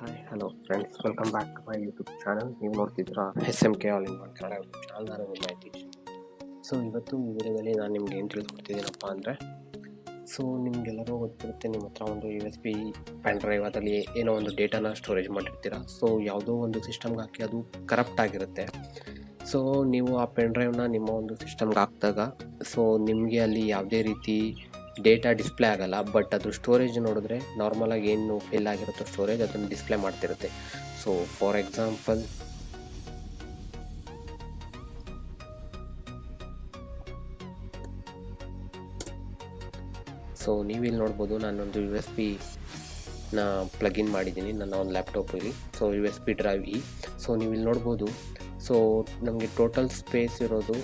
Hi hello friends, welcome back to my YouTube channel. ನೀವು ನೋಡ್ತಿದ್ದೀರಾ SMK all in one Kannada YouTube channel. ನಾನು ನಿಮ್ಮ Yathish. So ಇವತ್ತು ಈ ವಿಡಿಯೋದಲ್ಲಿ ನಾನು ನಿಮ್ಗೆ ಏನು ತಿಳಿಸ್ಕೊಡ್ತಿದ್ದೀನಪ್ಪ ಅಂದರೆ, ಸೊ ನಿಮಗೆಲ್ಲರೂ ಗೊತ್ತಿರುತ್ತೆ, ನಿಮ್ಮ ಹತ್ರ ಒಂದು USB ಪೆನ್ ಡ್ರೈವ್ ಅದರಲ್ಲಿ ಏನೋ ಒಂದು ಡೇಟಾನ ಸ್ಟೋರೇಜ್ ಮಾಡಿರ್ತೀರ. ಸೊ ಯಾವುದೋ ಒಂದು ಸಿಸ್ಟಮ್ಗೆ ಹಾಕಿ ಅದು ಕರಪ್ಟ್ ಆಗಿರುತ್ತೆ. ಸೊ ನೀವು ಆ ಪೆನ್ ಡ್ರೈವ್ನ ನಿಮ್ಮ ಒಂದು ಸಿಸ್ಟಮ್ಗೆ ಹಾಕಿದಾಗ ಸೊ ನಿಮಗೆ ಅಲ್ಲಿ ಯಾವುದೇ ರೀತಿ ಡೇಟಾ ಡಿಸ್ಪ್ಲೇ ಆಗಲ್ಲ. ಬಟ್ ಅದ್ರ ಸ್ಟೋರೇಜ್ ನೋಡಿದ್ರೆ ನಾರ್ಮಲಾಗಿ ಏನು ಫಿಲ್ ಆಗಿರುತ್ತೋ ಸ್ಟೋರೇಜ್ ಅದನ್ನು ಡಿಸ್ಪ್ಲೇ ಮಾಡ್ತಿರುತ್ತೆ. ಸೊ ಫಾರ್ ಎಕ್ಸಾಂಪಲ್ ನೀವಿಲ್ಲಿ ನೋಡ್ಬೋದು, ನಾನೊಂದು USB ನ ಪ್ಲಗಿನ್ ಮಾಡಿದ್ದೀನಿ ನನ್ನ ಒಂದು ಲ್ಯಾಪ್ಟಾಪಲ್ಲಿ. ಸೊ USB ಡ್ರೈವ್ ಸೊ ನೀವಿಲ್ಲಿ ನೋಡ್ಬೋದು. ಸೊ ನಮಗೆ ಟೋಟಲ್ ಸ್ಪೇಸ್ ಇರೋದು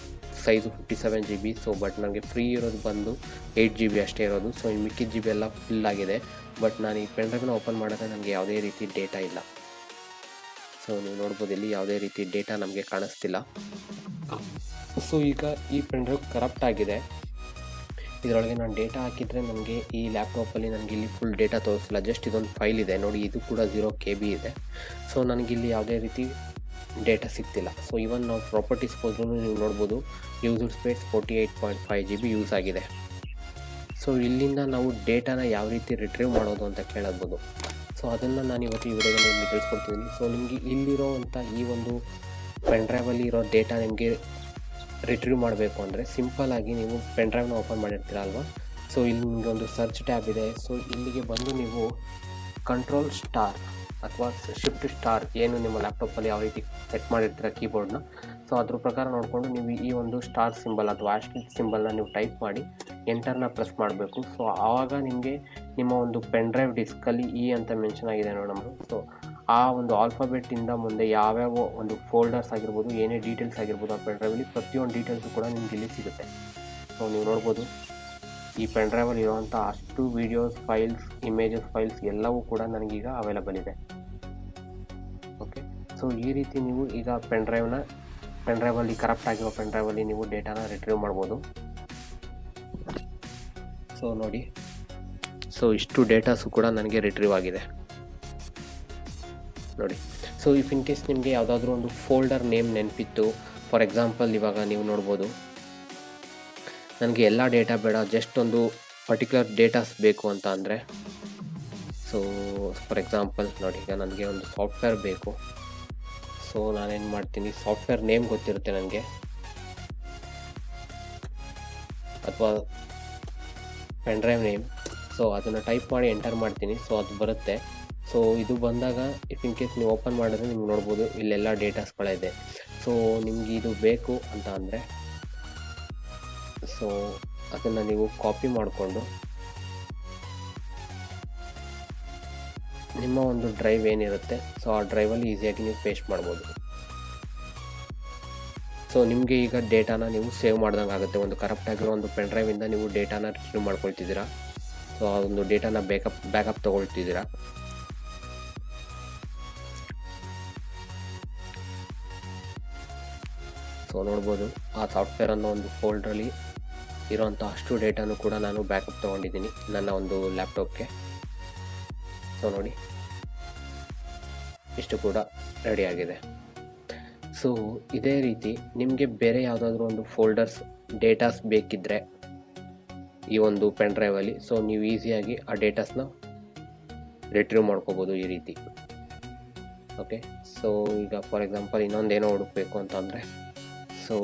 ಸೈಜು 57 GB. ಸೊ ಬಟ್ ನನಗೆ ಫ್ರೀ ಇರೋದು ಬಂದು 8 GB ಅಷ್ಟೇ ಇರೋದು. ಸೊ ಈ ಮಿಕ್ಕಿದ GB ಎಲ್ಲ ಫುಲ್ ಆಗಿದೆ. ಬಟ್ ನಾನು ಈ ಪೆನ್ ಡ್ರೈವ್ನ ಓಪನ್ ಮಾಡಿದ್ರೆ ನನಗೆ ಯಾವುದೇ ರೀತಿ ಡೇಟಾ ಇಲ್ಲ. ಸೊ ನೀವು ನೋಡ್ಬೋದು, ಇಲ್ಲಿ ಯಾವುದೇ ರೀತಿ ಡೇಟಾ ನಮಗೆ ಕಾಣಿಸ್ತಿಲ್ಲ. ಸೊ ಈಗ ಈ ಪೆನ್ ಡ್ರೈವ್ ಕರಪ್ಟ್ ಆಗಿದೆ. ಇದರೊಳಗೆ ನಾನು ಡೇಟಾ ಹಾಕಿದರೆ ನನಗೆ ಈ ಲ್ಯಾಪ್ಟಾಪಲ್ಲಿ ನನಗೆ ಇಲ್ಲಿ ಫುಲ್ ಡೇಟಾ ತೋರಿಸಿಲ್ಲ. ಜಸ್ಟ್ ಇದೊಂದು ಫೈಲ್ ಇದೆ ನೋಡಿ, ಇದು ಕೂಡ 0 KB ಇದೆ. ಸೊ ನನಗಿಲ್ಲಿ ಯಾವುದೇ ರೀತಿ ಡೇಟಾ ಸಿಗ್ತಿಲ್ಲ. ಸೊ ಇವನ್ ನಾವು ಪ್ರಾಪರ್ಟೀಸ್ ಹೋದ್ರೂ ನೀವು ನೋಡ್ಬೋದು, ಯೂಸರ್ ಸ್ಪೇಸ್ 48.5 GB ಯೂಸ್ ಆಗಿದೆ. ಸೊ ಇಲ್ಲಿಂದ ನಾವು ಡೇಟಾನ ಯಾವ ರೀತಿ ರಿಟ್ರೀವ್ ಮಾಡೋದು ಅಂತ ಕೇಳಬಹುದು. ಸೊ ಅದನ್ನು ನಾನು ಇವತ್ತು ಈ ವಿಡಿಯೋದಲ್ಲಿ ನಿಮಗೆ ತಿಳಿಸ್ಕೊಡ್ತಿದ್ದೀನಿ. ಸೊ ನಿಮಗೆ ಇಲ್ಲಿರೋವಂಥ ಈ ಒಂದು ಪೆನ್ ಡ್ರೈವಲ್ಲಿ ಇರೋ ಡೇಟಾ ನಿಮಗೆ ರಿಟ್ರೀವ್ ಮಾಡಬೇಕು ಅಂದರೆ ಸಿಂಪಲ್ಲಾಗಿ ನೀವು ಪೆನ್ ಡ್ರೈವ್ನ ಓಪನ್ ಮಾಡಿರ್ತೀರ ಅಲ್ವಾ. ಸೊ ಇಲ್ಲಿ ನಿಮಗೆ ಒಂದು ಸರ್ಚ್ ಟ್ಯಾಬ್ ಇದೆ. ಸೊ ಇಲ್ಲಿಗೆ ಬಂದು ನೀವು ಕಂಟ್ರೋಲ್ ಸ್ಟಾರ್ ಅಥವಾ ಶಿಫ್ಟ್ ಸ್ಟಾರ್ ಏನು ನಿಮ್ಮ ಲ್ಯಾಪ್ಟಾಪಲ್ಲಿ ಯಾವ ರೀತಿ ಸೆಟ್ ಮಾಡಿರ್ತೀರ ಕೀಬೋರ್ಡ್ನ, ಸೊ ಅದ್ರ ಪ್ರಕಾರ ನೋಡಿಕೊಂಡು ನೀವು ಈ ಒಂದು ಸ್ಟಾರ್ ಸಿಂಬಲ್ ಅಥವಾ ಆಸ್ಟ್ರಿಕ್ ಸಿಂಬಲ್ನ ನೀವು ಟೈಪ್ ಮಾಡಿ ಎಂಟರ್ನ ಪ್ರೆಸ್ ಮಾಡಬೇಕು. ಸೊ ಆವಾಗ ನಿಮಗೆ ನಿಮ್ಮ ಒಂದು ಪೆನ್ ಡ್ರೈವ್ ಡಿಸ್ಕಲ್ಲಿ ಅಂತ ಮೆನ್ಷನ್ ಆಗಿದೆ ನೋಡಿ ನಮ್ಮದು. ಸೊ ಆ ಒಂದು ಆಲ್ಫಾಬೆಟ್ಟಿಂದ ಮುಂದೆ ಯಾವ್ಯಾವ ಒಂದು ಫೋಲ್ಡರ್ಸ್ ಆಗಿರ್ಬೋದು, ಏನೇ ಡೀಟೇಲ್ಸ್ ಆಗಿರ್ಬೋದು ಆ ಪೆನ್ ಡ್ರೈವಲ್ಲಿ ಪ್ರತಿಯೊಂದು ಡೀಟೇಲ್ಸು ಕೂಡ ನಿಮ್ಗೆ ಇಲ್ಲಿ ಸಿಗುತ್ತೆ. ಸೊ ನೀವು ನೋಡ್ಬೋದು, ಈ ಪೆನ್ ಡ್ರೈವಲ್ಲಿ ಇರುವಂಥ ಅಷ್ಟು ವೀಡಿಯೋಸ್ ಫೈಲ್ಸ್, ಇಮೇಜಸ್ ಫೈಲ್ಸ್ ಎಲ್ಲವೂ ಕೂಡ ನನಗೀಗ ಅವೈಲಬಲ್ ಇದೆ. ಓಕೆ, ಸೊ ಈ ರೀತಿ ನೀವು ಈಗ ಪೆನ್ ಡ್ರೈವಲ್ಲಿ ಕರಪ್ಟ್ ಆಗಿರೋ ಪೆನ್ ಡ್ರೈವಲ್ಲಿ ನೀವು ಡೇಟಾನ ರಿಟ್ರೀವ್ ಮಾಡ್ಬೋದು. ಸೊ ನೋಡಿ, ಸೊ ಇಷ್ಟು ಡೇಟಾಸು ಕೂಡ ನನಗೆ ರಿಟ್ರೀವ್ ಆಗಿದೆ ನೋಡಿ. ಸೊ ಇಫ್ ಇನ್ ಕೇಸ್ ನಿಮಗೆ ಯಾವುದಾದ್ರೂ ಒಂದು ಫೋಲ್ಡರ್ ನೇಮ್ ನೆನಪಿತ್ತು, ಫಾರ್ ಎಕ್ಸಾಂಪಲ್ ಇವಾಗ ನೀವು ನೋಡ್ಬೋದು, ನನಗೆ ಎಲ್ಲ ಡೇಟಾ ಬೇಡ, ಜಸ್ಟ್ ಒಂದು ಪರ್ಟಿಕ್ಯುಲರ್ ಡೇಟಾಸ್ ಬೇಕು ಅಂತ ಅಂದರೆ, ಸೊ ಫಾರ್ ಎಕ್ಸಾಂಪಲ್ ನೋಡಿ, ಈಗ ನನಗೆ ಒಂದು ಸಾಫ್ಟ್ವೇರ್ ಬೇಕು. ಸೊ ನಾನೇನು ಮಾಡ್ತೀನಿ, ಸಾಫ್ಟ್ವೇರ್ ನೇಮ್ ಗೊತ್ತಿರುತ್ತೆ ನನಗೆ, ಅಥವಾ ಪೆನ್ ಡ್ರೈವ್ ನೇಮ್. ಸೊ ಅದನ್ನು ಟೈಪ್ ಮಾಡಿ ಎಂಟರ್ ಮಾಡ್ತೀನಿ. ಸೊ ಅದು ಬರುತ್ತೆ. ಸೊ ಇದು ಬಂದಾಗ ಇಫ್ ಇನ್ ಕೇಸ್ ನೀವು ಓಪನ್ ಮಾಡಿದ್ರೆ ನಿಮ್ಗೆ ನೋಡ್ಬೋದು ಇಲ್ಲೆಲ್ಲ ಡೇಟಾಸ್ಗಳಿದೆ. ಸೊ ನಿಮ್ಗೆ ಇದು ಬೇಕು ಅಂತ ಅಂದರೆ ಸೊ ಅದನ್ನು ನೀವು ಕಾಪಿ ಮಾಡಿಕೊಂಡು ನಿಮ್ಮ ಒಂದು ಡ್ರೈವ್ ಏನಿರುತ್ತೆ ಸೊ ಆ ಡ್ರೈವಲ್ಲಿ ಈಸಿಯಾಗಿ ನೀವು ಪೇಸ್ಟ್ ಮಾಡ್ಬೋದು. ಸೊ ನಿಮಗೆ ಈಗ ಡೇಟಾನ ನೀವು ಸೇವ್ ಮಾಡ್ದಂಗೆ ಆಗುತ್ತೆ. ಒಂದು ಕರಪ್ಟ್ ಆಗಿರೋ ಒಂದು ಪೆನ್ ಡ್ರೈವಿಂದ ನೀವು ಡೇಟಾನ ರಿಟ್ರೀವ್ ಮಾಡ್ಕೊಳ್ತಿದ್ದೀರಾ. ಸೊ ಆ ಒಂದು ಡೇಟಾನ ಬ್ಯಾಕಪ್ ತೊಗೊಳ್ತಿದ್ದೀರಾ. ಸೊ ನೋಡ್ಬೋದು, ಆ ಸಾಫ್ಟ್ವೇರ್ ಅನ್ನೋ ಒಂದು ಫೋಲ್ಡ್ರಲ್ಲಿ ಇರೋಂಥ ಅಷ್ಟು ಡೇಟಾನು ಕೂಡ ನಾನು ಬ್ಯಾಕಪ್ ತೊಗೊಂಡಿದ್ದೀನಿ ನನ್ನ ಒಂದು ಲ್ಯಾಪ್ಟಾಪ್ಗೆ. ಸೊ ನೋಡಿ, ಇಷ್ಟು ಕೂಡ ರೆಡಿ ಆಗಿದೆ. ಸೊ ಇದೇ ರೀತಿ ನಿಮಗೆ ಬೇರೆ ಯಾವುದಾದ್ರೂ ಒಂದು ಫೋಲ್ಡರ್ಸ್ ಡೇಟಾಸ್ ಬೇಕಿದ್ದರೆ ಈ ಒಂದು ಪೆನ್ ಡ್ರೈವಲ್ಲಿ, ಸೊ ನೀವು ಈಸಿಯಾಗಿ ಆ ಡೇಟಾಸ್ನ ರಿಟ್ರೀವ್ ಮಾಡ್ಕೋಬೋದು ಈ ರೀತಿ. ಓಕೆ, ಸೊ ಈಗ ಫಾರ್ ಎಕ್ಸಾಂಪಲ್ ಇನ್ನೊಂದೇನೋ ಹುಡುಕಬೇಕು ಅಂತ ಅಂದರೆ, ಸೊ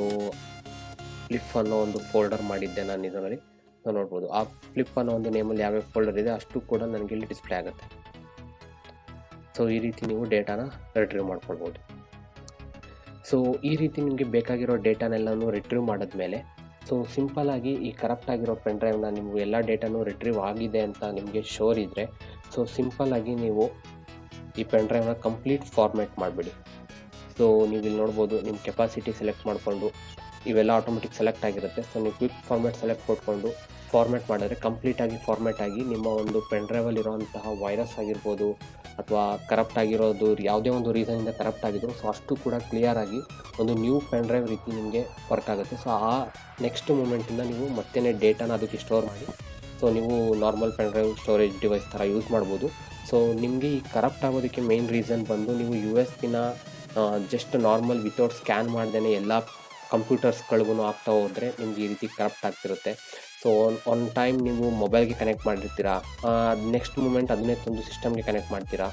ಫ್ಲಿಪ್ ಅನ್ನೋ ಒಂದು ಫೋಲ್ಡರ್ ಮಾಡಿದ್ದೆ ನಾನು ಇದರಲ್ಲಿ. ಸೊ ನೋಡ್ಬೋದು, ಆ ಫ್ಲಿಪ್ ಅನ್ನೋ ಒಂದು ನೇಮಲ್ಲಿ ಯಾವ್ಯಾವ ಫೋಲ್ಡರ್ ಇದೆ ಅಷ್ಟು ಕೂಡ ನನಗೆ ಇಲ್ಲಿ ಡಿಸ್ಪ್ಲೇ ಆಗುತ್ತೆ. ಸೊ ಈ ರೀತಿ ನೀವು ಡೇಟಾನ ರಿಟ್ರೀವ್ ಮಾಡ್ಕೊಳ್ಬೋದು. ಸೊ ಈ ರೀತಿ ನಿಮಗೆ ಬೇಕಾಗಿರೋ ಡೇಟಾನೆಲ್ಲನೂ ರಿಟ್ರೀವ್ ಮಾಡಿದ್ಮೇಲೆ, ಸೊ ಸಿಂಪಲ್ಲಾಗಿ ಈ ಕರಪ್ಟ್ ಆಗಿರೋ ಪೆನ್ ಡ್ರೈವ್ನ ನಿಮಗೆ ಎಲ್ಲ ಡೇಟಾನು ರಿಟ್ರೀವ್ ಆಗಿದೆ ಅಂತ ನಿಮಗೆ ಶೋರ್ ಇದ್ದರೆ, ಸೊ ಸಿಂಪಲ್ಲಾಗಿ ನೀವು ಈ ಪೆನ್ ಡ್ರೈವ್ನ ಕಂಪ್ಲೀಟ್ ಫಾರ್ಮ್ಯಾಟ್ ಮಾಡಿಬಿಡಿ. ಸೊ ನೀವು ಇಲ್ಲಿ ನೋಡ್ಬೋದು, ನಿಮ್ಮ ಕೆಪಾಸಿಟಿ ಸೆಲೆಕ್ಟ್ ಮಾಡಿಕೊಂಡು ಇವೆಲ್ಲ ಆಟೋಮೆಟಿಕ್ ಸೆಲೆಕ್ಟ್ ಆಗಿರುತ್ತೆ. ಸೊ ನೀವು ಕ್ವಿಕ್ ಫಾರ್ಮ್ಯಾಟ್ ಸೆಲೆಕ್ಟ್ ಕೊಟ್ಕೊಂಡು ಫಾರ್ಮ್ಯಾಟ್ ಮಾಡಿದ್ರೆ ಕಂಪ್ಲೀಟಾಗಿ ಫಾರ್ಮ್ಯಾಟ್ ಆಗಿ ನಿಮ್ಮ ಒಂದು ಪೆನ್ ಡ್ರೈವಲ್ಲಿ ಇರೋಂತಹ ವೈರಸ್ ಆಗಿರ್ಬೋದು ಅಥವಾ ಕರಪ್ಟ್ ಆಗಿರೋದು ಯಾವುದೇ ಒಂದು ರೀಸನಿಂದ ಕರಪ್ಟ್ ಆಗಿದ್ರು, ಸೊ ಅಷ್ಟು ಕೂಡ ಕ್ಲಿಯರಾಗಿ ಒಂದು ನ್ಯೂ ಪೆನ್ ಡ್ರೈವ್ ರೀತಿ ನಿಮಗೆ ವರ್ಕ್ ಆಗುತ್ತೆ. ಸೊ ಆ ನೆಕ್ಸ್ಟ್ ಮೂಮೆಂಟಿಂದ ನೀವು ಮತ್ತೆ ಡೇಟಾನ ಅದಕ್ಕೆ ಸ್ಟೋರ್ ಮಾಡಿ ಸೊ ನೀವು normal pen drive storage device ಥರ ಯೂಸ್ ಮಾಡ್ಬೋದು. ಸೊ ನಿಮಗೆ ಈ ಕರಪ್ಟ್ ಆಗೋದಕ್ಕೆ ಮೇನ್ ರೀಸನ್ ಬಂದು ನೀವು ಯು ಎಸ್ ಬಿನ ಜಸ್ಟ್ ನಾರ್ಮಲ್ ವಿತೌಟ್ ಸ್ಕ್ಯಾನ್ ಮಾಡ್ದೇ ಎಲ್ಲ ಕಂಪ್ಯೂಟರ್ಸ್ಗಳಿಗೂ ಆಗ್ತಾ ಹೋದರೆ ನಿಮ್ಗೆ ಈ ರೀತಿ ಕರಪ್ಟ್ ಆಗ್ತಿರುತ್ತೆ. ಸೊ ಒನ್ ಟೈಮ್ ನೀವು ಮೊಬೈಲ್ಗೆ ಕನೆಕ್ಟ್ ಮಾಡಿರ್ತೀರಾ, ನೆಕ್ಸ್ಟ್ ಮೂಮೆಂಟ್ ಅದನ್ನೇ ತಂದು ಸಿಸ್ಟಮ್ಗೆ ಕನೆಕ್ಟ್ ಮಾಡ್ತೀರಾ.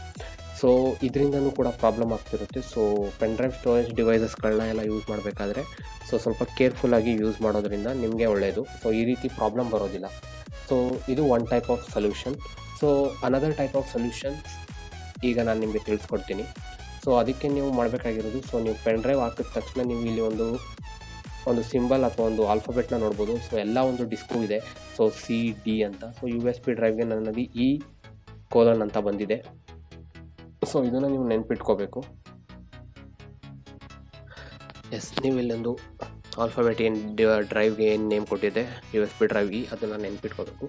ಸೊ ಇದರಿಂದನೂ ಕೂಡ ಪ್ರಾಬ್ಲಮ್ ಆಗ್ತಿರುತ್ತೆ. ಸೊ ಪೆನ್ ಡ್ರೈವ್ ಸ್ಟೋರೇಜ್ ಡಿವೈಸಸ್ಗಳನ್ನ ಎಲ್ಲ ಯೂಸ್ ಮಾಡಬೇಕಾದ್ರೆ ಸೊ ಸ್ವಲ್ಪ ಕೇರ್ಫುಲ್ಲಾಗಿ ಯೂಸ್ ಮಾಡೋದ್ರಿಂದ ನಿಮಗೆ ಒಳ್ಳೆಯದು. ಸೊ ಈ ರೀತಿ ಪ್ರಾಬ್ಲಮ್ ಬರೋದಿಲ್ಲ. ಸೊ ಇದು one type of solution. So another type of solution ಈಗ ನಾನು ನಿಮಗೆ ತಿಳಿಸ್ಕೊಡ್ತೀನಿ. ಸೊ ಅದಕ್ಕೆ ನೀವು ಮಾಡಬೇಕಾಗಿರೋದು, ಸೊ ನೀವು ಪೆನ್ ಡ್ರೈವ್ ಹಾಕಿದ ತಕ್ಷಣ ನೀವು ಇಲ್ಲಿ ಒಂದು ಸಿಂಬಲ್ ಅಥವಾ ಒಂದು ಆಲ್ಫಾಬೆಟ್ನ ನೋಡ್ಬೋದು. ಸೊ ಎಲ್ಲ ಒಂದು ಡಿಸ್ಕು ಇದೆ. ಸೊ CD ಅಂತ. ಸೊ USB ಡ್ರೈವ್ಗೆ ನನ್ನಲ್ಲಿ E: ಅಂತ ಬಂದಿದೆ. ಸೊ ಇದನ್ನು ನೀವು ನೆನ್ಪಿಟ್ಕೋಬೇಕು. ನೀವು ಇಲ್ಲೊಂದು ಆಲ್ಫಾಬೆಟ್ ಏನು ಡ್ರೈವ್ಗೆ ಏನು ನೇಮ್ ಕೊಟ್ಟಿದೆ USB ಡ್ರೈವ್ ಅದನ್ನು ನೆನ್ಪಿಟ್ಕೋಬೇಕು.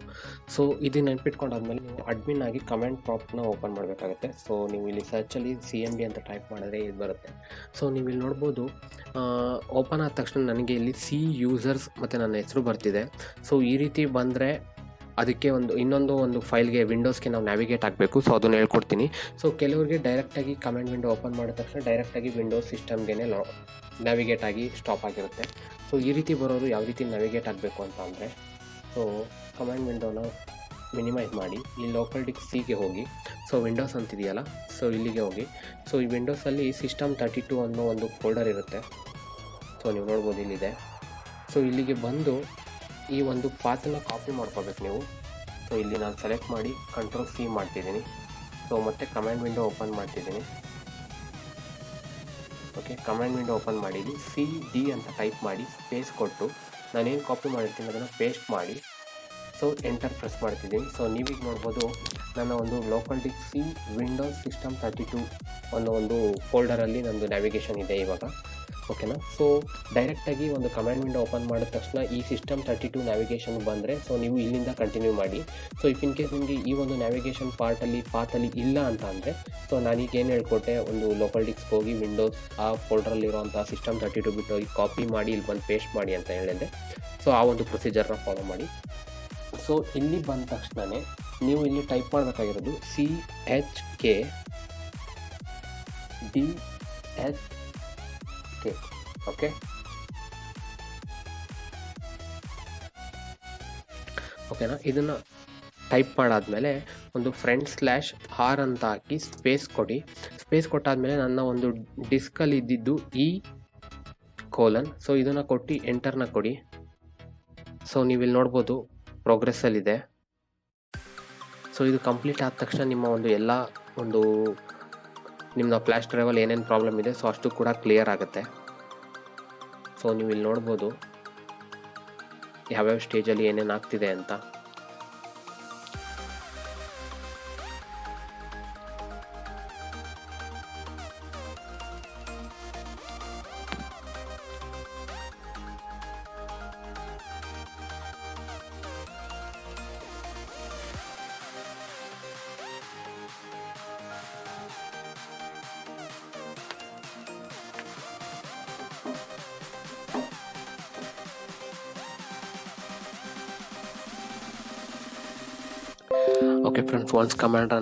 ಸೊ ಇದು ನೆನ್ಪಿಟ್ಕೊಂಡಾದ್ಮೇಲೆ ನೀವು ಅಡ್ಮಿನ್ ಆಗಿ ಕಮೆಂಟ್ ಪ್ರಾಂಪ್ಟ್ನ ಓಪನ್ ಮಾಡಬೇಕಾಗುತ್ತೆ. ಸೊ ನೀವು ಇಲ್ಲಿ ಸರ್ಚಲ್ಲಿ CMD ಅಂತ ಟೈಪ್ ಮಾಡಿದ್ರೆ ಇದು ಬರುತ್ತೆ. ಸೊ ನೀವು ಇಲ್ಲಿ ನೋಡ್ಬೋದು, ಓಪನ್ ಆದ ತಕ್ಷಣ ನನಗೆ ಇಲ್ಲಿ C ಯೂಸರ್ಸ್ ಮತ್ತು ನನ್ನ ಹೆಸರು ಬರ್ತಿದೆ. ಸೊ ಈ ರೀತಿ ಬಂದರೆ ಅದಕ್ಕೆ ಇನ್ನೊಂದು ಫೈಲ್ಗೆ ವಿಂಡೋಸ್ಗೆ ನಾವು ನ್ಯಾವಿಗೇಟ್ ಆಗಬೇಕು. ಸೊ ಅದನ್ನು ಹೇಳ್ಕೊಡ್ತೀನಿ. ಸೊ ಕೆಲವರಿಗೆ ಡೈರೆಕ್ಟಾಗಿ ಕಮೆಂಟ್ ವಿಂಡೋ ಓಪನ್ ಮಾಡಿದ ತಕ್ಷಣ ಡೈರೆಕ್ಟಾಗಿ ವಿಂಡೋಸ್ ಸಿಸ್ಟಮ್ಗೆ ನ್ಯಾವಿಗೇಟ್ ಆಗಿ ಸ್ಟಾಪ್ ಆಗಿರುತ್ತೆ. ಸೊ ಈ ರೀತಿ ಬರೋರು ಯಾವ ರೀತಿ ನ್ಯಾವಿಗೇಟ್ ಆಗಬೇಕು ಅಂತ ಅಂದರೆ, ಸೊ ಕಮೆಂಟ್ ವಿಂಡೋನ ಮಿನಿಮೈಸ್ ಮಾಡಿ ಈ ಲೋಕಲ್ ಡಿಸ್ಕ್ Cಗೆ ಹೋಗಿ, ಸೊ ವಿಂಡೋಸ್ ಅಂತಿದೆಯಲ್ಲ, ಸೊ ಇಲ್ಲಿಗೆ ಹೋಗಿ. ಸೊ ಈ ವಿಂಡೋಸಲ್ಲಿ System32 ಅನ್ನೋ ಒಂದು ಫೋಲ್ಡರ್ ಇರುತ್ತೆ. ಸೊ ನೀವು ನೋಡ್ಬೋದು ಇಲ್ಲಿದೆ. ಸೊ ಇಲ್ಲಿಗೆ ಬಂದು ಈ ಒಂದು ಪಾತನ್ನು ಕಾಪಿ ಮಾಡ್ಕೋಬೇಕು ನೀವು. ಸೊ ಇಲ್ಲಿ ನಾನು ಸೆಲೆಕ್ಟ್ ಮಾಡಿ Ctrl+C ಮಾಡ್ತಿದ್ದೀನಿ. ಸೊ ಮತ್ತೆ ಕಮೆಂಟ್ ವಿಂಡೋ ಓಪನ್ ಮಾಡ್ತಿದ್ದೀನಿ. ಓಕೆ, ಕಮೆಂಟ್ ವಿಂಡೋ ಓಪನ್ ಮಾಡಿದ್ದು CD ಅಂತ ಟೈಪ್ ಮಾಡಿ ಸ್ಪೇಸ್ ಕೊಟ್ಟು ನಾನೇನು ಕಾಪಿ ಮಾಡಿರ್ತೀನಿ ಅದನ್ನು ಪೇಸ್ಟ್ ಮಾಡಿ ಸೊ ಎಂಟರ್ ಪ್ರೆಸ್ ಮಾಡ್ತಿದ್ದೀನಿ. ಸೊ ನೀವೀಗ ನೋಡ್ಬೋದು ನನ್ನ ಒಂದು local disc C Windows System32 ಅನ್ನೋ ಒಂದು ಫೋಲ್ಡರಲ್ಲಿ ನಂದು ನ್ಯಾವಿಗೇಷನ್ ಇದೆ ಇವಾಗ. ಓಕೆನಾ. ಸೊ ಡೈರೆಕ್ಟಾಗಿ ಒಂದು ಕಮೆಂಟ್ ವಿಂಡೋ ಓಪನ್ ಮಾಡಿದ ತಕ್ಷಣ ಈ System32 ನ್ಯಾವಿಗೇಷನ್ ಬಂದರೆ ಸೊ ನೀವು ಇಲ್ಲಿಂದ ಕಂಟಿನ್ಯೂ ಮಾಡಿ. ಸೊ ಇಫ್ ಇನ್ ಕೇಸ್ ನಿಮಗೆ ಈ ಒಂದು ನ್ಯಾವಿಗೇಷನ್ ಪಾತಲ್ಲಿ ಇಲ್ಲ ಅಂತ ಅಂದರೆ, ಸೊ ನಾನೀಗ ಏನು ಹೇಳ್ಕೊಟ್ಟೆ, ಒಂದು ಲೋಕಲ್ ಡಿಸ್ಕ್ ಹೋಗಿ ವಿಂಡೋಸ್ ಆ ಫೋಲ್ಡ್ರಲ್ಲಿರುವಂಥ System32 ಬಿಟ್ಟು ಹೋಗಿ ಕಾಪಿ ಮಾಡಿ ಇಲ್ಲಿ ಬಂದು ಪೇಸ್ಟ್ ಮಾಡಿ ಅಂತ ಹೇಳಿದೆ. ಸೊ ಆ ಒಂದು ಪ್ರೊಸೀಜರ್ನ ಫಾಲೋ ಮಾಡಿ. ಸೊ ಇಲ್ಲಿ ಬಂದ ತಕ್ಷಣವೇ ನೀವು ಇಲ್ಲಿ ಟೈಪ್ ಮಾಡಬೇಕಾಗಿರೋದು CHKDSK. ಓಕೆ, ಓಕೆನಾ. ಇದನ್ನು ಟೈಪ್ ಮಾಡಾದಮೇಲೆ ಒಂದು /R ಅಂತ ಹಾಕಿ ಸ್ಪೇಸ್ ಕೊಡಿ. ಸ್ಪೇಸ್ ಕೊಟ್ಟಾದಮೇಲೆ ನನ್ನ ಒಂದು ಡಿಸ್ಕಲ್ಲಿ ಇದ್ದಿದ್ದು E: ಸೊ ಇದನ್ನು ಕೊಟ್ಟು ಎಂಟರ್ನ ಕೊಡಿ. ಸೊ ನೀವಿಲ್ಲಿ ನೋಡ್ಬೋದು ಪ್ರೋಗ್ರೆಸ್ಸಲ್ಲಿದೆ. ಸೊ ಇದು ಕಂಪ್ಲೀಟ್ ಆದ ತಕ್ಷಣ ನಿಮ್ಮ ನಿಮ್ಮ ಫ್ಲ್ಯಾಶ್ ಡ್ರೈವಲ್ಲಿ ಏನೇನು ಪ್ರಾಬ್ಲಮ್ ಇದೆ ಸೊ ಅಷ್ಟು ಕೂಡ ಕ್ಲಿಯರ್ ಆಗುತ್ತೆ. ಸೊ ನೀವು ಇಲ್ಲಿ ನೋಡ್ಬೋದು ಯಾವ್ಯಾವ ಸ್ಟೇಜಲ್ಲಿ ಏನೇನು ಆಗ್ತಿದೆ ಅಂತ. ಓಕೆ ಫ್ರೆಂಡ್ಸ್, ಒನ್ಸ್ ಕಮಾಂಡ್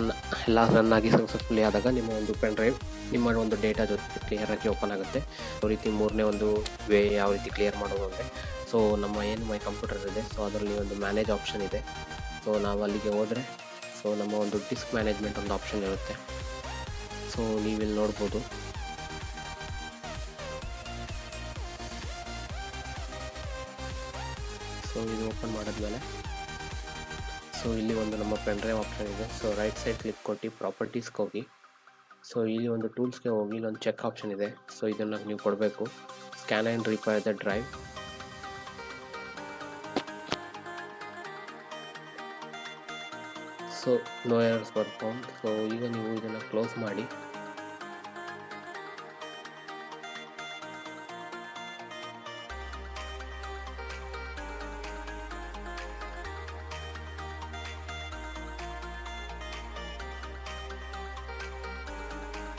ಎಲ್ಲ ರನ್ ಆಗಿ ಸಕ್ಸಸ್ಫುಲಿ ಆದಾಗ ನಿಮ್ಮ ಒಂದು ಪೆನ್ ಡ್ರೈವ್ ನಿಮ್ಮ ಒಂದು ಡೇಟಾ ಜೊತೆ ಕ್ಲಿಯರಾಗಿ ಓಪನ್ ಆಗುತ್ತೆ. ಯಾವ ರೀತಿ ಮೂರನೇ ಒಂದು ವೇ ಯಾವ ರೀತಿ ಕ್ಲಿಯರ್ ಮಾಡೋದು ಅಂದರೆ, ಸೊ ನಮ್ಮ ಏನು ಮೈ ಕಂಪ್ಯೂಟರ್ ಇದೆ ಸೊ ಅದರಲ್ಲಿ ಒಂದು ಮ್ಯಾನೇಜ್ ಆಪ್ಷನ್ ಇದೆ. ಸೊ ನಾವು ಅಲ್ಲಿಗೆ ಹೋದರೆ ಸೊ ನಮ್ಮ ಒಂದು ಡಿಸ್ಕ್ ಮ್ಯಾನೇಜ್ಮೆಂಟ್ ಒಂದು ಆಪ್ಷನ್ ಇರುತ್ತೆ. ಸೊ ನೀವಿಲ್ಲಿ ನೋಡ್ಬೋದು. ಸೊ ಇದು ಓಪನ್ ಮಾಡಿದ್ಮೇಲೆ ಸೊ ಇಲ್ಲಿ ಒಂದು ನಮ್ಮ ಪೆನ್ ಡ್ರೈವ್ ಆಪ್ಷನ್ ಇದೆ. ಸೊ ರೈಟ್ ಸೈಡ್ ಕ್ಲಿಕ್ ಕೊಟ್ಟು ಪ್ರಾಪರ್ಟೀಸ್ಗೆ ಹೋಗಿ. ಸೊ ಇಲ್ಲಿ ಒಂದು ಟೂಲ್ಸ್ಗೆ ಹೋಗಿ ಇಲ್ಲೊಂದು ಚೆಕ್ ಆಪ್ಷನ್ ಇದೆ. ಸೊ ಇದನ್ನು ನೀವು ಕೊಡಬೇಕು, scan and repair the drive. So no errors were found. So ಈಗ ನೀವು ಇದನ್ನು ಕ್ಲೋಸ್ ಮಾಡಿ.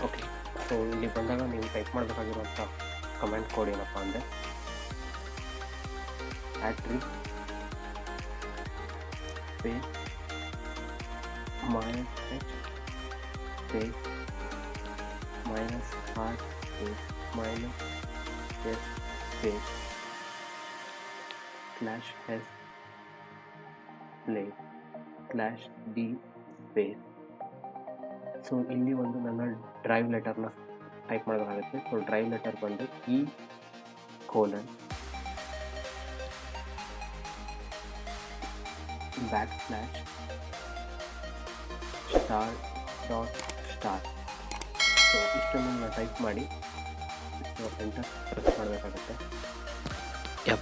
ಓಕೆ, ಸೊ ಇಲ್ಲಿ ಬಂದಾಗ ನೀವು ಟೈಪ್ ಮಾಡಬೇಕಾಗಿರುವಂಥ ಕಮೆಂಟ್ ಕೋಡ್ ಏನಪ್ಪ ಅಂದರೆ @ space -r space -s space /s play /d space. So ಇಲ್ಲಿ ಒಂದು ನನ್ನ ಡ್ರೈವ್ ಲೆಟರ್ನ ಟೈಪ್ ಮಾಡಬೇಕಾಗುತ್ತೆ. ಸೊ ಡ್ರೈವ್ ಲೆಟರ್ ಬಂದು E: /***. ಸೊ ಇಷ್ಟನ್ನು ನಾನು ಟೈಪ್ ಮಾಡಿ ಎಂಟರ್ ಪ್ರೆಸ್ ಮಾಡಬೇಕಾಗುತ್ತೆ.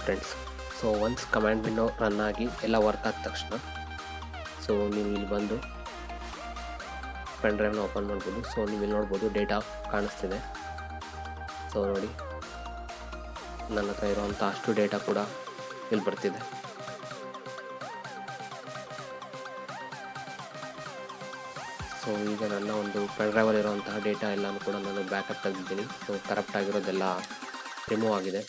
Friends, so once command window run ಆಗಿ ಎಲ್ಲ ವರ್ಕ್ ಆದ ತಕ್ಷಣ ಸೊ ನೀವು ಇಲ್ಲಿ ಬಂದು ಪೆನ್ ಡ್ರೈವ್ನ ಓಪನ್ ಮಾಡ್ಬೋದು. ಸೊ ನೀವು ಇಲ್ಲಿ ನೋಡ್ಬೋದು ಡೇಟಾ ಕಾಣಿಸ್ತಿದೆ. ಸೊ ನೋಡಿ, ನನ್ನ ಹತ್ರ ಇರೋವಂಥ ಅಷ್ಟು ಡೇಟಾ ಕೂಡ ಇಲ್ಲಿ ಬರ್ತಿದೆ. ಸೊ ಈಗ ನನ್ನ ಒಂದು ಪೆನ್ ಡ್ರೈವಲ್ಲಿ ಇರೋವಂತಹ ಡೇಟಾ ಎಲ್ಲನೂ ಕೂಡ ನಾನು ಬ್ಯಾಕಪ್ ತೆಗೆದಿದ್ದೀನಿ. ಸೊ ಕರಪ್ಟ್ ಆಗಿರೋದೆಲ್ಲ ರಿಮೂವ್ ಆಗಿದೆ.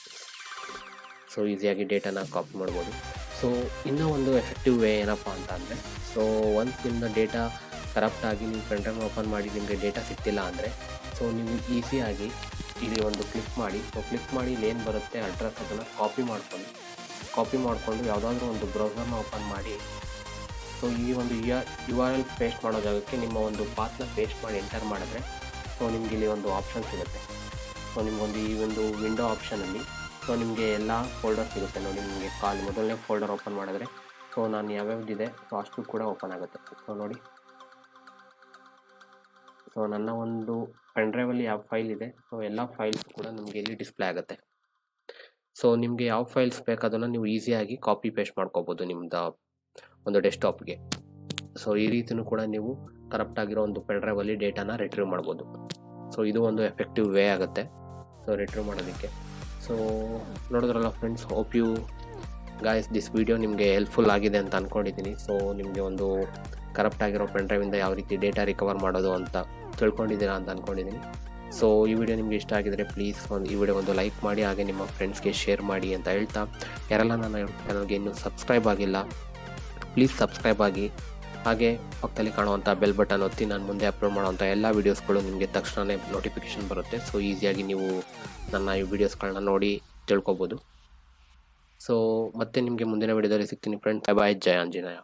ಸೊ ಈಸಿಯಾಗಿ ಡೇಟಾನ ಕಾಪಿ ಮಾಡ್ಬೋದು. ಸೊ ಇನ್ನೂ ಒಂದು ಎಫೆಕ್ಟಿವ್ ವೇ ಏನಪ್ಪ ಅಂತ ಅಂದರೆ, ಸೊ ಒನ್ಸ್ ನಿಮ್ಮದು ಡೇಟಾ ಕರಪ್ಟ್ ಆಗಿ ನೀವು ಪೆನ್ ಡ್ರೈವ್ನ ಓಪನ್ ಮಾಡಿ ನಿಮಗೆ ಡೇಟಾ ಸಿಗ್ತಿಲ್ಲ ಅಂದರೆ, ಸೊ ನೀವು ಈಸಿಯಾಗಿ ಇಲ್ಲಿ ಒಂದು ಕ್ಲಿಕ್ ಮಾಡಿ. ಸೊ ಕ್ಲಿಕ್ ಮಾಡಿ ಇಲ್ಲಿ ಏನು ಬರುತ್ತೆ ಅಡ್ರೆಸ್, ಅದನ್ನು ಕಾಪಿ ಮಾಡಿಕೊಂಡು ಯಾವುದಾದ್ರೂ ಒಂದು ಬ್ರೌಸರ್ನ ಓಪನ್ ಮಾಡಿ. ಸೊ ಈ ಒಂದು URL ಪೇಸ್ಟ್ ಮಾಡೋ ಜಾಗಕ್ಕೆ ನಿಮ್ಮ ಒಂದು ಪಾತ್ನ ಪೇಸ್ಟ್ ಮಾಡಿ ಎಂಟರ್ ಮಾಡಿದ್ರೆ ಸೊ ನಿಮಗೆ ಇಲ್ಲಿ ಒಂದು ಆಪ್ಷನ್ ಸಿಗುತ್ತೆ. ಸೊ ನಿಮಗೊಂದು ಈ ಒಂದು ವಿಂಡೋ ಆಪ್ಷನಲ್ಲಿ ಸೊ ನಿಮಗೆ ಎಲ್ಲ ಫೋಲ್ಡರ್ ಸಿಗುತ್ತೆ ನೋಡಿ. ನಿಮಗೆ ಮೊದಲನೇ ಫೋಲ್ಡರ್ ಓಪನ್ ಮಾಡಿದ್ರೆ ಸೊ ನಾನು ಯಾವ್ಯಾವ್ದಿದೆ ಸೊ ಅಷ್ಟು ಕೂಡ ಓಪನ್ ಆಗುತ್ತೆ. ಸೊ ನೋಡಿ, ಸೊ ನನ್ನ ಒಂದು ಪೆನ್ ಡ್ರೈವಲ್ಲಿ ಯಾವ ಫೈಲ್ ಇದೆ ಸೊ ಎಲ್ಲ ಫೈಲ್ಸ್ ಕೂಡ ನಿಮಗೆ ಇಲ್ಲಿ ಡಿಸ್ಪ್ಲೇ ಆಗುತ್ತೆ. ಸೊ ನಿಮಗೆ ಯಾವ ಫೈಲ್ಸ್ ಬೇಕು ಅದನ್ನು ನೀವು ಈಸಿಯಾಗಿ ಕಾಪಿ ಪೇಸ್ಟ್ ಮಾಡ್ಕೋಬೋದು ನಿಮ್ಮದು ಒಂದು ಡೆಸ್ಕ್ಟಾಪ್ಗೆ. ಸೊ ಈ ರೀತಿಯೂ ಕೂಡ ನೀವು ಕರಪ್ಟ್ ಆಗಿರೋ ಒಂದು ಪೆನ್ ಡ್ರೈವಲ್ಲಿ ಡೇಟಾನ ರಿಟ್ರೀವ್ ಮಾಡ್ಬೋದು. ಸೊ ಇದು ಒಂದು ಎಫೆಕ್ಟಿವ್ ವೇ ಆಗುತ್ತೆ ಸೊ ರಿಟ್ರೀವ್ ಮಾಡೋದಕ್ಕೆ. ಸೊ ನೋಡಿದ್ರಲ್ಲ friends, hope you guys this video ನಿಮಗೆ ಹೆಲ್ಪ್ಫುಲ್ ಆಗಿದೆ ಅಂತ ಅಂದ್ಕೊಂಡಿದ್ದೀನಿ. ಸೊ ನಿಮಗೆ ಒಂದು ಕರಪ್ಟ್ ಆಗಿರೋ ಪೆನ್ ಡ್ರೈವಿಂದ ಯಾವ ರೀತಿ ಡೇಟಾ ರಿಕವರ್ ಮಾಡೋದು ಅಂತ ತಿಳ್ಕೊಂಡಿದ್ದೀರಾ ಅಂತ ಅಂದ್ಕೊಂಡಿದ್ದೀನಿ. ಸೊ ಈ ವಿಡಿಯೋ ನಿಮಗೆ ಇಷ್ಟ ಆಗಿದರೆ ಪ್ಲೀಸ್ ಈ ವಿಡಿಯೋ ಒಂದು ಲೈಕ್ ಮಾಡಿ, ಹಾಗೆ ನಿಮ್ಮ ಫ್ರೆಂಡ್ಸ್ಗೆ ಶೇರ್ ಮಾಡಿ ಅಂತ ಹೇಳ್ತಾ, ಯಾರೆಲ್ಲ ನನ್ನ ಚಾನಲ್ಗೆ ಇನ್ನೂ ಸಬ್ಸ್ಕ್ರೈಬ್ ಆಗಿಲ್ಲ ಪ್ಲೀಸ್ ಸಬ್ಸ್ಕ್ರೈಬ್ ಆಗಿ, ಹಾಗೆ ಪಕ್ಕದಲ್ಲಿ ಕಾಣುವಂಥ ಬೆಲ್ ಬಟನ್ ಒತ್ತಿ ನಾನು ಮುಂದೆ ಅಪ್ಲೋಡ್ ಮಾಡುವಂಥ ಎಲ್ಲ ವೀಡಿಯೋಸ್ಗಳು ನಿಮಗೆ ತಕ್ಷಣವೇ ನೋಟಿಫಿಕೇಷನ್ ಬರುತ್ತೆ. ಸೊ ಈಸಿಯಾಗಿ ನೀವು ನನ್ನ ಈ ವಿಡಿಯೋಸ್ಗಳನ್ನ ನೋಡಿ ತಿಳ್ಕೊಬೋದು. ಸೊ ಮತ್ತೆ ನಿಮಗೆ ಮುಂದಿನ ವಿಡಿಯೋದಲ್ಲಿ ಸಿಗ್ತೀನಿ ಫ್ರೆಂಡ್ಸ್. ಬಾಯ್. ಜೈ ಆಂಜನೇಯ.